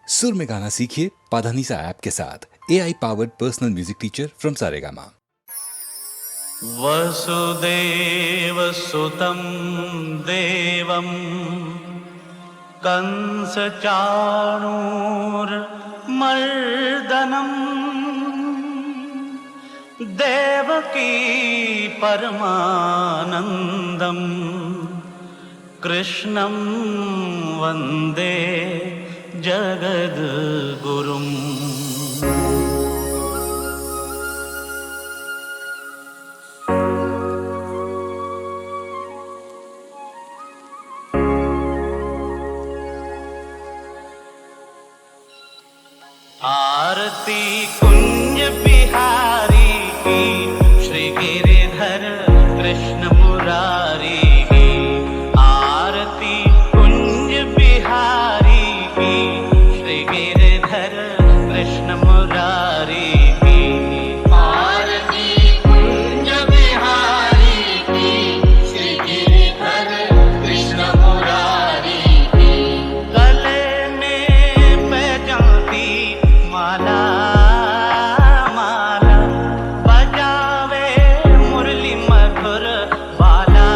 सुर में गाना सीखिए पाधानीसा ऐप के साथ। AI powered personal music teacher from Saregama. वसुदेव सुतं देवं कंस चाणूरमर्दनम् देवकी परमानन्दं कृष्णं वन्दे जगद्गुरुम्। आरती कुंज बिहारी की, श्री गिरिधर कृष्ण मुरारी की। आरती कुंज बिहारी की, श्री गिरिधर कृष्ण मुरारी की। आरती कुंज बिहारी की, श्री गिरिधर कृष्ण मुरारी की। गले में पैजंती माला माला बजावे मुरली मधुर बाला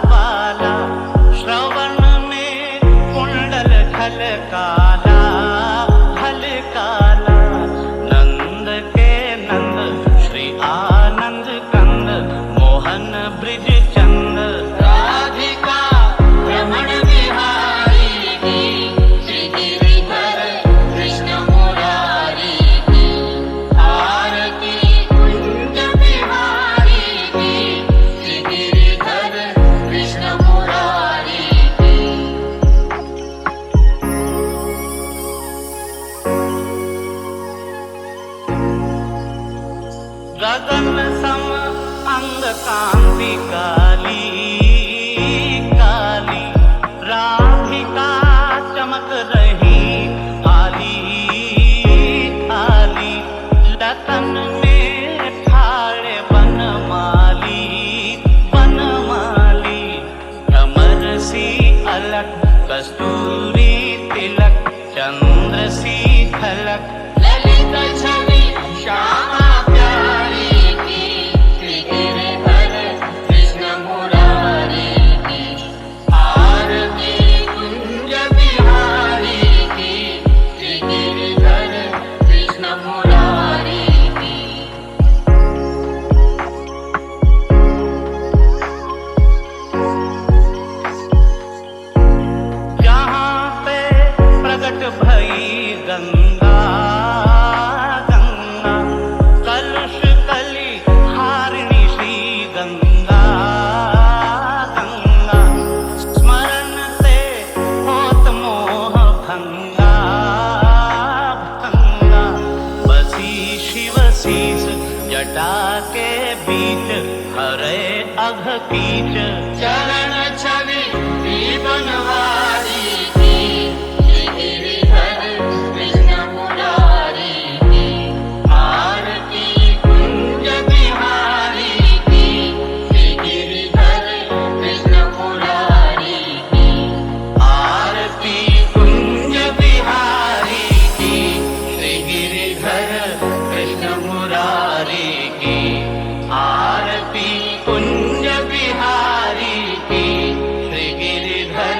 बाला। श्रवण में कुंडल झलकाला झलकाला। नंद के नंद श्री आनंद कंद मोहन ब्रिज चंद। राधिका रमण बिहारी की, श्री गिरिधर कृष्ण मुरारी की। आरती कुंज बिहारी की, श्री गिरिधर कृष्ण मुरारी की। गगन सम अंग कांति काली काली। राधिका चमक रही आली आली। लतन में ठाड़े बनमाली बनमाली। कमर सी अलग कस्तूरी तिलक चंद्र सी झलक। ललित छवि श्यामा प्यारी की, श्री गिरिधर कृष्ण मुरारी की। आरती कुंज बिहारी की, श्री गिरिधर कृष्ण मुरारी की। जहाँ पे प्रगट भई गंगा गंगा। कलुष कली हारिणी श्री गंगा गंगा। स्मरण से होत मोह भंगा भंगा। बसी शिव शीस जटा के बीच हरे अघ कीच। चरण छवि बनवारी की, श्री गिरिधर कृष्ण मुरारी की। आरती कुंज बिहारी की, श्री गिरिधर कृष्ण मुरारी की। आरती कुंज बिहारी की, श्री गिरिधर कृष्ण मुरारी की। आरती कुंज बिहारी की, श्री गिरिधर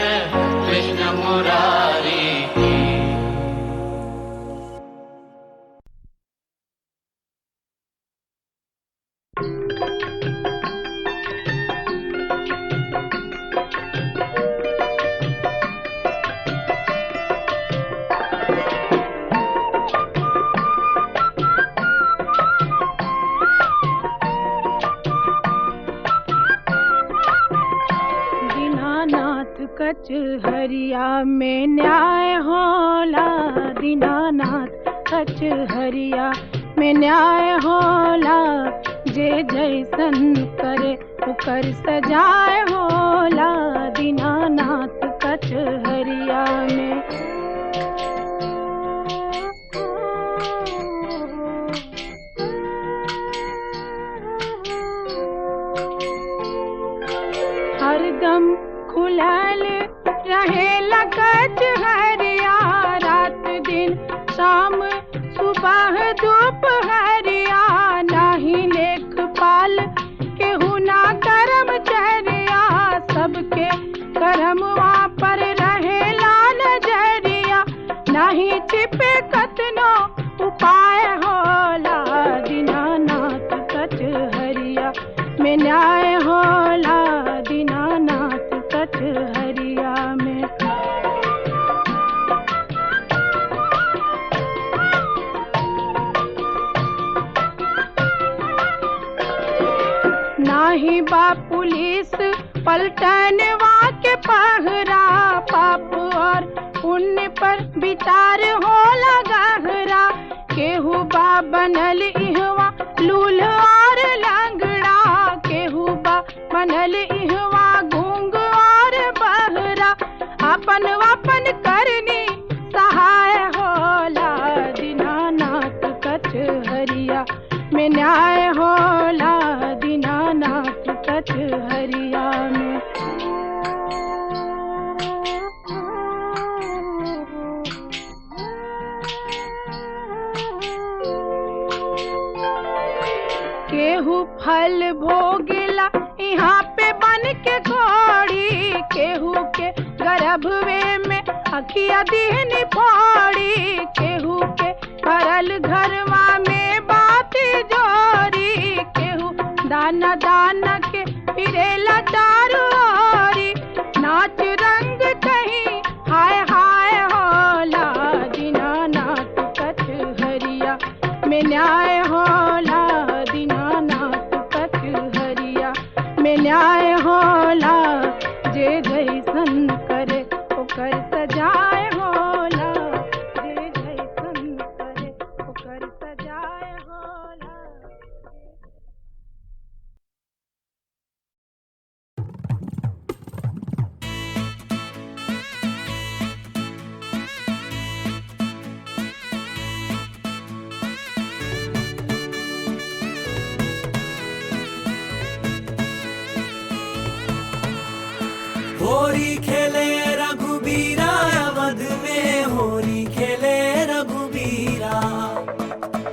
कृष्ण मुरारी की। दीनानाथ कचहरिया में न्याय होला। दीनानाथ कचहरिया में न्याय होला। जे जैसन करे ओकर सजाए होला। दीनानाथ कचहरिया में हरदम खुलल रहे कचहरिया। नहीं छिपे कतनो उपाय होला, दीनानाथ कचहरिया में न्याय होला, दीनानाथ कचहरिया में। नाही बा पुलिस पलटनवा के पहरा, पाप और पुण्य पर विचार होला गहरा। केहू बा बनल इहवा लूल और लंगड़ा, केहू बा बनल इहवा गूंग और बहरा। अपन वापन करनी सहाय होला, दीनानाथ कचहरिया में न्याय होला, दीनानाथ कचहरिया में। केहू फल भोगेला यहाँ पे बन के घोड़ी, केहू के गर्भवे में अखिया दीन फोड़ी, केहू के भरल घरवा में बाती जोरी, केहू दाना दाना के फिरेला चारू ओरी। नाच रंग कहीं हाय हाय होला, दीनानाथ कचहरिया में न्याय होला, दीनानाथ कचहरिया में न्याय होला। जे जैसन करे ओकर सजाए होला, जे जैसन करे ओकर सजाए होला। होरी खेले रघुबीरा, अवध में होरी खेले रघुबीरा।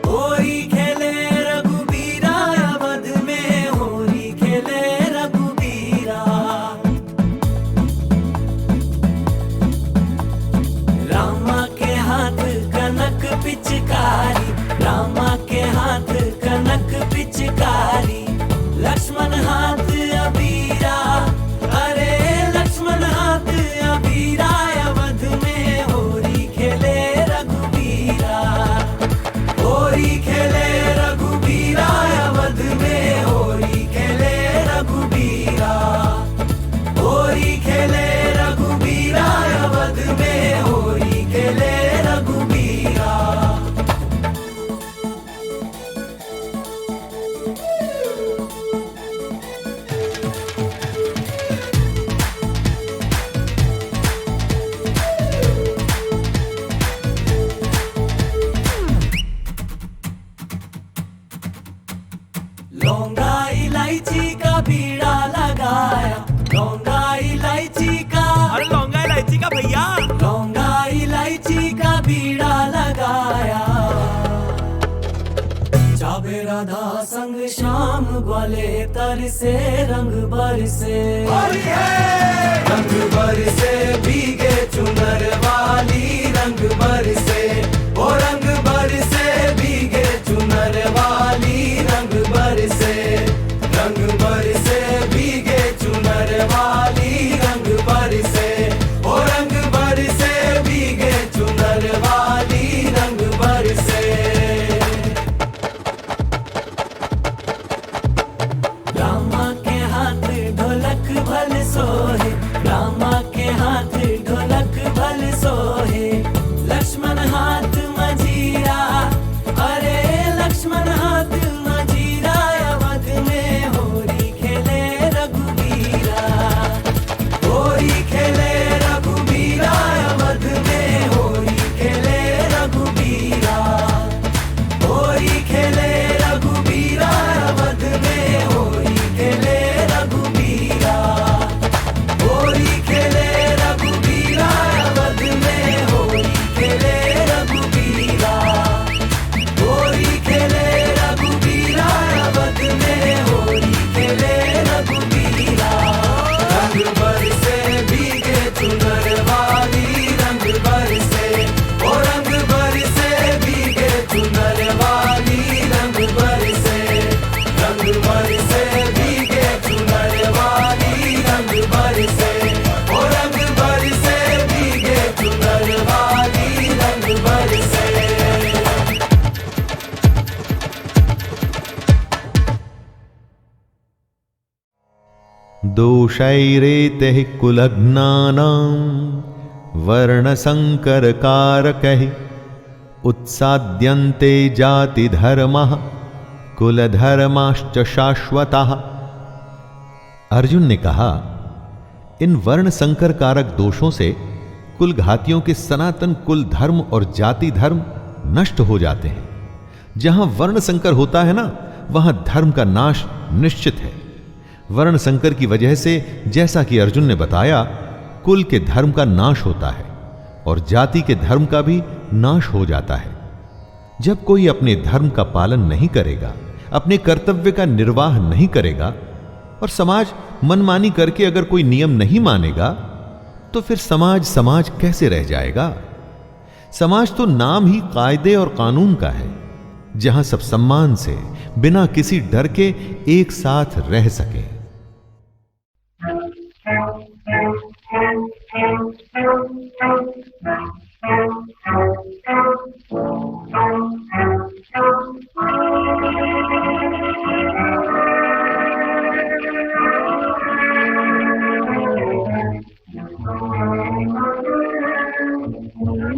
होरी खेले रघुबीरा, अवध में होरी खेले रघुबीरा। रामा के हाथ कनक पिचकारी, रामा के हाथ कनक पिचकारी। लक्ष्मण हाथ अबीरा, अरे लक्ष्मण हाथ अबीरा। अवध में होरी खेले रघुबीरा, होरी खेले रघुबीरा। अवध में होरी खेले रघुबीरा, होरी खेले रघुबीरा। अवध में होरी खेले रघुबीरा। लौंगा इलायची का बीड़ा लगाया, लौंगा इलायची का, अरे लौंगा इलायची का भैया। लौंगा इलायची का बीड़ा लगाया। जाबे राधा संग शाम ग्वाले तर से रंग बरसे, रंग बरसे भीगे चुनर वाली। रंग बरसे ओ रंग बरसे भीगे चुनर वाली। रंग बरसे, रंग बरसे भीगे चुनर वाली। रंग बरसे ओ रंग बरसे भीगे चुनर वाली। रंग बरसे। रामा के हाथ ढोलक भल सोहे, रामा के हाथ ढोलक भल सोहे। दोषैरेतैः कुलघ्नानां वर्णसंकरकारकैः उत्साद्यन्ते जातिधर्मः कुलधर्माश्च शाश्वतः। अर्जुन ने कहा, इन वर्ण संकर कारक दोषों से कुलघातियों के सनातन कुल धर्म और जाति धर्म नष्ट हो जाते हैं। जहां वर्ण संकर होता है ना, वहां धर्म का नाश निश्चित है। वर्ण संकर की वजह से, जैसा कि अर्जुन ने बताया, कुल के धर्म का नाश होता है और जाति के धर्म का भी नाश हो जाता है। जब कोई अपने धर्म का पालन नहीं करेगा, अपने कर्तव्य का निर्वाह नहीं करेगा और समाज मनमानी करके अगर कोई नियम नहीं मानेगा, तो फिर समाज कैसे रह जाएगा? समाज तो नाम ही कायदे और कानून का है, जहां सब सम्मान से, बिना किसी डर के एक साथ रह सके।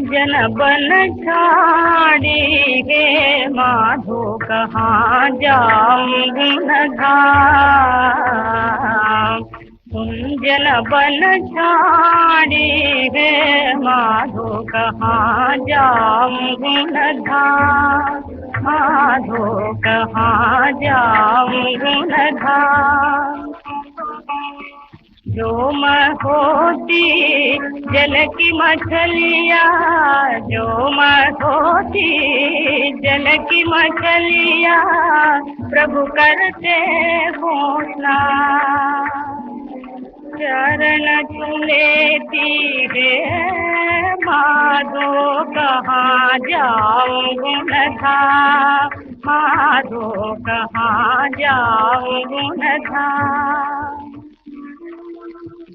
जन बन छाड़ी गे माधो कहाँ जाऊं धाम। कुंजन बन छाड़ी गे माधो कहाँ जाऊं धाम। माधो कहाँ जाऊं धाम। जो मैं होती जल की मछलिया, जो मैं होती जल की मछलिया, प्रभु करते घोषणा। चरण चुलेती है माधो कहाँ जाऊं था। माधो कहाँ जाऊं था।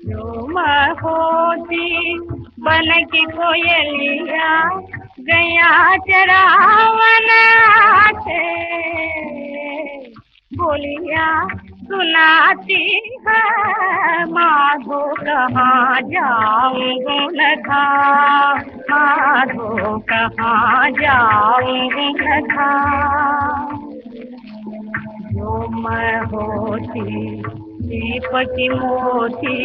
जो मैं होती बन की कोयलिया, गया चरावन आते बोलिया सुनाती है। माधो कहाँ जाऊं था। माधो कहाँ जाऊं था। जो मैं होती दीप की मोती,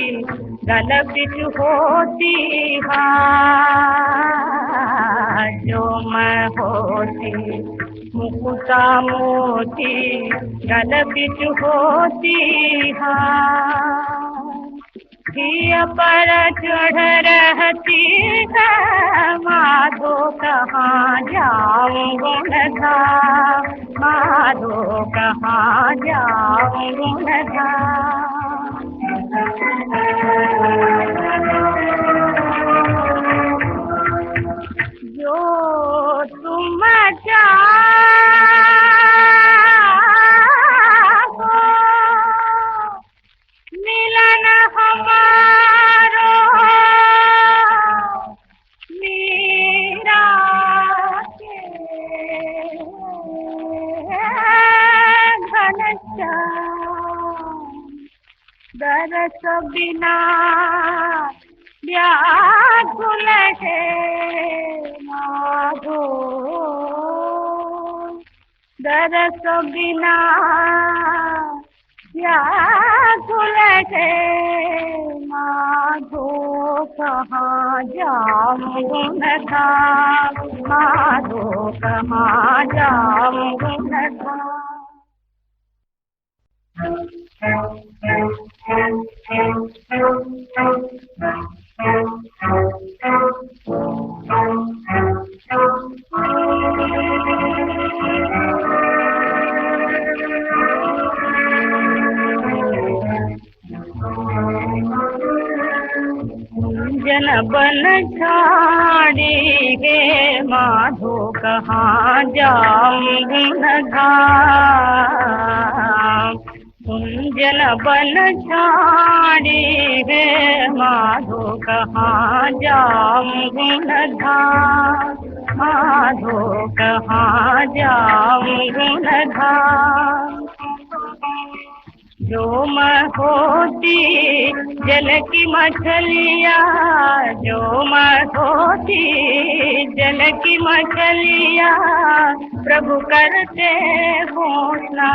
गल बिच होती हाँ। जो मैं होती मुकुटा मोती, गल बिच होती हाँ। दिया पर चढ़ रहती है। माधो कहाँ जाऊं था। माधो कहाँ जाऊं था। जो तुम चाहो मिलन हमारो मीरा के घनश्याम। दरस बिना व्याकुल है माधो। दरस बिना व्याकुल है माधो। कहाँ जाऊं था। माधो कहाँ जाऊं था। जन बन छाड़ी गे माधो कहाँ जाऊं धाम। कुंजन बन छाड़ी गे माधो कहाँ जाऊं धाम। माधो कहाँ जाऊं धाम। जो मैं होती जल की मछलिया, जो मैं होती जल की मछलिया, प्रभु करते घोषणा।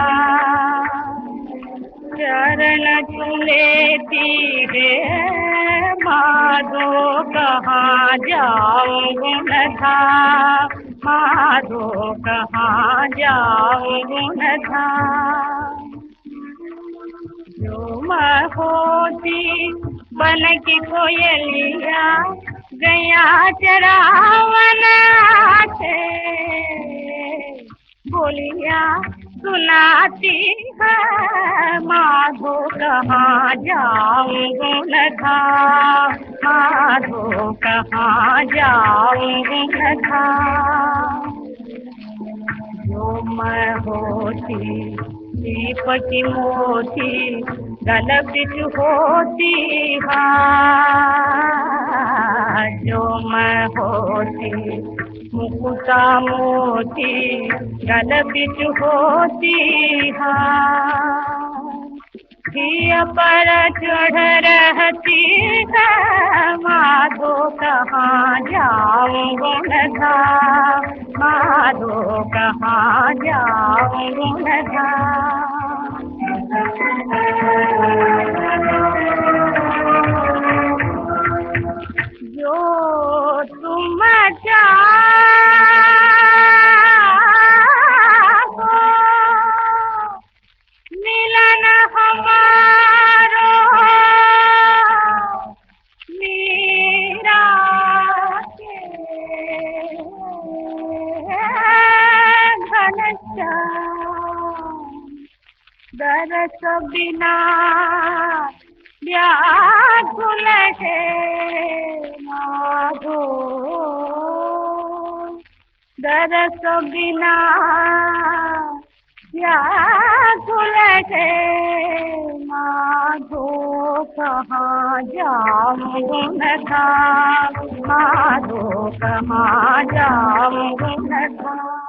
चरण छू लेती है माधो, कहाँ जाऊं गुणधा, माधो कहाँ जाऊं गुणधा। जो मैं होती बन की कोयलिया, गया चरावन से बोलिया सुनाती है, माधो कहाँ जाऊं गुणधा, माधो कहाँ जाऊं गुणधा। जो मैं होती दीप की मोती, गल बिच होती हाँ। जो मैं होती मुकुटा मोती, गल बिच होती हाँ। सिया पर चढ़ रहती है, माधो कहाँ जाऊं गुणधा, माधो कहाँ जाऊं गुणधा। जो तुम चाहो मिलन हमारो, मीरा के घनश्याम, दरस बिना व्याकुल है माधो, दरस बिना व्याकुल है माधो, कहाँ जाऊं गुणधा, माधो कहाँ जाऊं गुणधा।